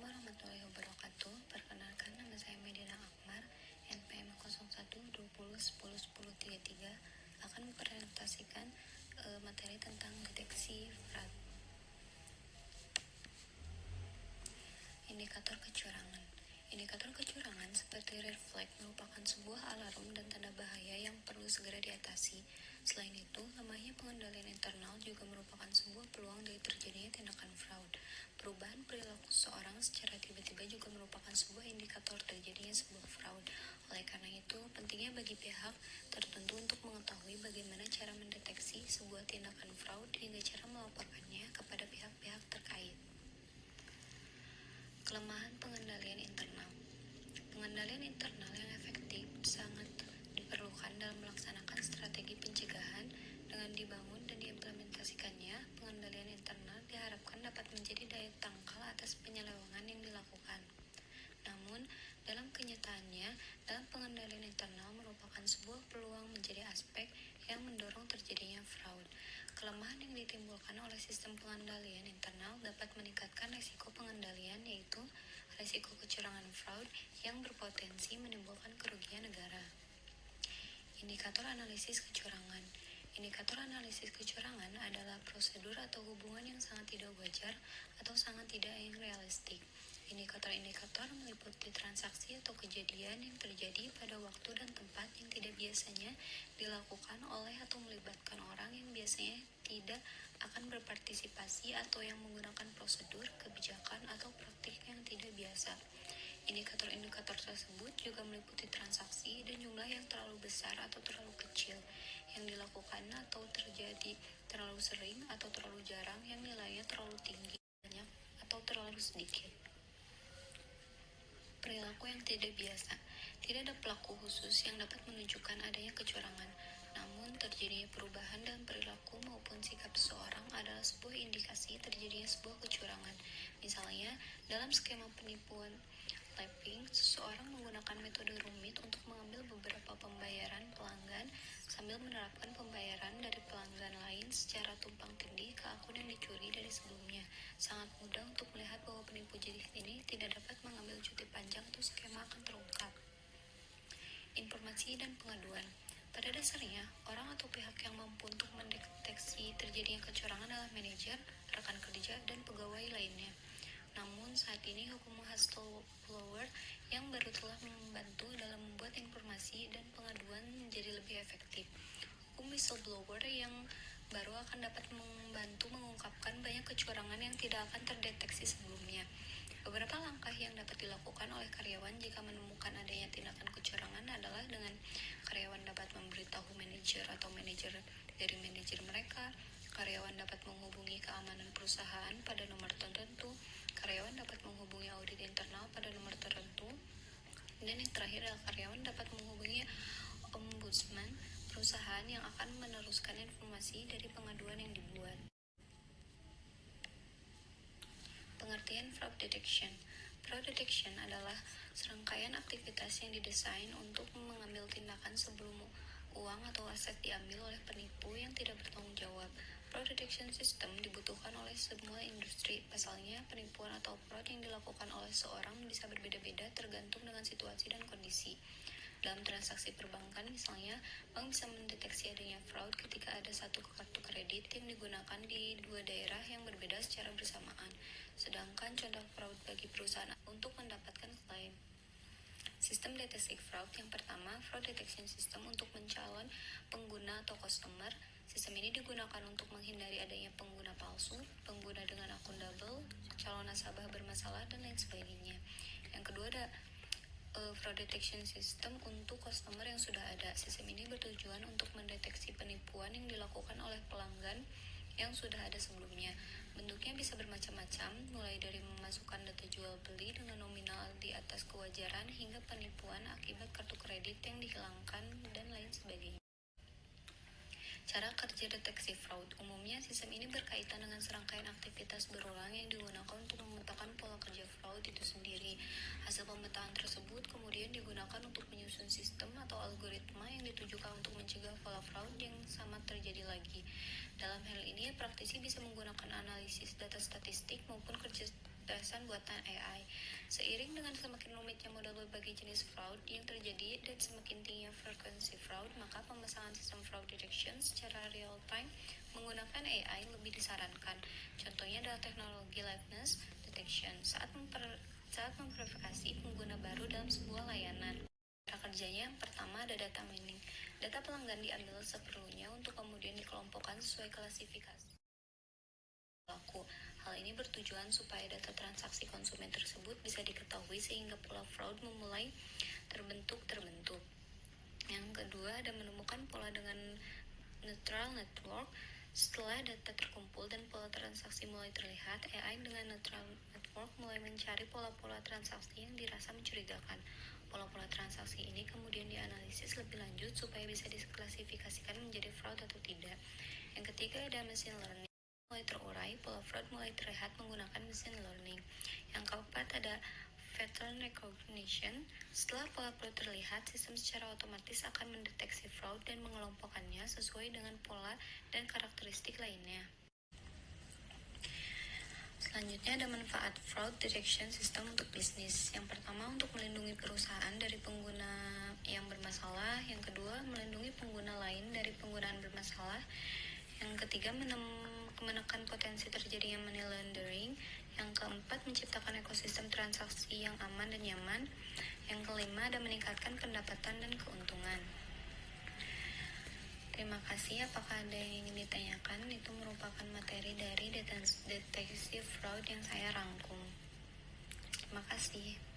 warahmatullahi wabarakatuh. Perkenalkan, nama saya Medina Akmar, NPM 0120101033, akan mempresentasikan materi tentang deteksi fraud. Indikator kecurangan. Indikator kecurangan seperti red flag merupakan sebuah alarm dan tanda bahaya yang perlu segera diatasi. Selain itu, lemahnya pengendalian internal juga merupakan sebuah peluang dari terjadinya tindakan fraud. Perubahan perilaku seseorang secara tiba-tiba juga merupakan sebuah indikator terjadinya sebuah fraud. Oleh karena itu, pentingnya bagi pihak tertentu untuk mengetahui bagaimana cara mendeteksi sebuah tindakan fraud hingga cara melaporkannya kepada pihak-pihak terkait. Kelemahan pengendalian internal. Pengendalian internal yang efektif sangat diperlukan dalam melaksanakan strategi pencegahan. Dengan dibangun dan diimplementasikannya, pengendalian internal diharapkan dapat menjadi daya tangkal atas penyelewengan yang dilakukan. Namun, dalam kenyataannya, dalam pengendalian internal merupakan sebuah peluang menjadi aspek yang mendorong terjadinya fraud. Kelemahan yang ditimbulkan oleh sistem pengendalian internal dapat meningkatkan risiko pengendalian, yaitu risiko kecurangan fraud yang berpotensi menimbulkan kerugian negara. Indikator analisis kecurangan. Indikator analisis kecurangan adalah prosedur atau hubungan yang sangat tidak wajar atau sangat tidak realistik. Indikator-indikator meliputi transaksi atau kejadian yang terjadi pada waktu dan tempat yang tidak biasanya dilakukan oleh atau melibatkan orang yang biasanya tidak akan berpartisipasi atau yang menggunakan prosedur, kebijakan, atau praktik yang tidak biasa. Indikator-indikator tersebut juga meliputi transaksi dan jumlah yang terlalu besar atau terlalu kecil yang dilakukan atau terjadi terlalu sering atau terlalu jarang, yang nilainya terlalu tinggi, banyak, atau terlalu sedikit. Perilaku yang tidak biasa. Tidak ada pelaku khusus yang dapat menunjukkan adanya kecurangan, namun terjadinya perubahan dalam perilaku maupun sikap seseorang adalah sebuah indikasi terjadinya sebuah kecurangan. Misalnya, dalam skema penipuan lapping, seseorang menggunakan metode rumit untuk mengambil beberapa pembayaran pelanggan sambil menerapkan pembayaran dari pelanggan lain secara tumpang tindih ke akun yang dicuri dari sebelumnya. Sangat mudah untuk melihat bahwa penipu jenis ini tidak dapat mengambil cuti panjang atau skema akan terungkap. Informasi dan pengaduan. Pada dasarnya, orang atau pihak yang mampu untuk mendeteksi terjadinya kecurangan adalah manajer, rekan kerja, dan pegawai lainnya. Namun saat ini hukum whistleblower yang baru telah membantu dalam membuat informasi dan pengaduan menjadi lebih efektif. Hukum whistleblower yang baru akan dapat membantu mengungkapkan banyak kecurangan yang tidak akan terdeteksi sebelumnya. Beberapa langkah yang dapat dilakukan oleh karyawan jika menemukan adanya tindakan kecurangan adalah dengan karyawan dapat memberitahu manajer atau manajer dari manajer mereka. Karyawan dapat menghubungi keamanan perusahaan pada nomor tertentu. Karyawan dapat menghubungi audit internal pada nomor tertentu. Dan yang terakhir adalah karyawan dapat menghubungi ombudsman perusahaan yang akan meneruskan informasi dari pengaduan yang dibuat. Pengertian fraud detection. Fraud detection adalah serangkaian aktivitas yang didesain untuk mengambil tindakan sebelum uang atau aset diambil oleh penipu yang tidak bertanggung jawab. Fraud detection system dibutuhkan oleh semua industri. Pasalnya, penipuan atau fraud yang dilakukan oleh seorang bisa berbeda-beda tergantung dengan situasi dan kondisi. Dalam transaksi perbankan misalnya, bank bisa mendeteksi adanya fraud ketika ada satu kartu kredit yang digunakan di dua daerah yang berbeda secara bersamaan. Sedangkan contoh fraud bagi perusahaan untuk mendapatkan klaim. Sistem deteksi fraud yang pertama, fraud detection system untuk mencalon pengguna atau customer. Sistem ini digunakan untuk menghindari adanya pengguna palsu, pengguna dengan akun double, calon nasabah bermasalah, dan lain sebagainya. Yang kedua ada fraud detection system untuk customer yang sudah ada. Sistem ini bertujuan untuk mendeteksi penipuan yang dilakukan oleh pelanggan yang sudah ada sebelumnya. Bentuknya bisa bermacam-macam, mulai dari memasukkan data jual beli dengan nominal di atas kewajaran hingga penipuan akibat kartu kredit yang dihilangkan dan lain sebagainya. Cara kerja deteksi fraud. Umumnya, sistem ini berkaitan dengan serangkaian aktivitas berulang yang digunakan untuk memetakan pola kerja fraud itu sendiri. Hasil pemetaan tersebut kemudian digunakan untuk menyusun sistem atau algoritma yang ditujukan untuk mencegah pola fraud yang sama terjadi lagi. Dalam hal ini, praktisi bisa menggunakan analisis data statistik maupun kerja kecerdasan buatan AI. Seiring dengan semakin rumitnya model berbagai jenis fraud yang terjadi dan semakin tingginya frekuensi fraud, maka pemasangan sistem fraud detection secara real time menggunakan AI lebih disarankan. Contohnya adalah teknologi liveness detection saat memverifikasi pengguna baru dalam sebuah layanan. Cara kerjanya yang pertama ada data mining. Data pelanggan diambil seperlunya untuk kemudian dikelompokkan sesuai klasifikasi pelaku. Hal ini bertujuan supaya data transaksi konsumen tersebut bisa diketahui sehingga pola fraud memulai terbentuk. Yang kedua ada menemukan pola dengan neutral network. Setelah data terkumpul dan pola transaksi mulai terlihat, AI dengan neutral network mulai mencari pola-pola transaksi yang dirasa mencurigakan. Pola-pola transaksi ini kemudian dianalisis lebih lanjut supaya bisa diklasifikasikan menjadi fraud atau tidak. Yang ketiga ada machine learning. Mulai terurai, pola fraud mulai terlihat menggunakan machine learning. Yang keempat ada pattern recognition. Setelah pola fraud terlihat, sistem secara otomatis akan mendeteksi fraud dan mengelompokkannya sesuai dengan pola dan karakteristik lainnya. Selanjutnya ada manfaat fraud detection system untuk bisnis. Yang pertama untuk melindungi perusahaan dari pengguna yang bermasalah. Yang kedua melindungi pengguna lain dari penggunaan bermasalah. Yang ketiga menekan potensi terjadinya money laundering. Yang keempat menciptakan ekosistem transaksi yang aman dan nyaman. Yang kelima ada meningkatkan pendapatan dan keuntungan. Terima kasih. Apakah ada yang ingin ditanyakan? Itu merupakan materi dari deteksi fraud yang saya rangkum. Terima kasih.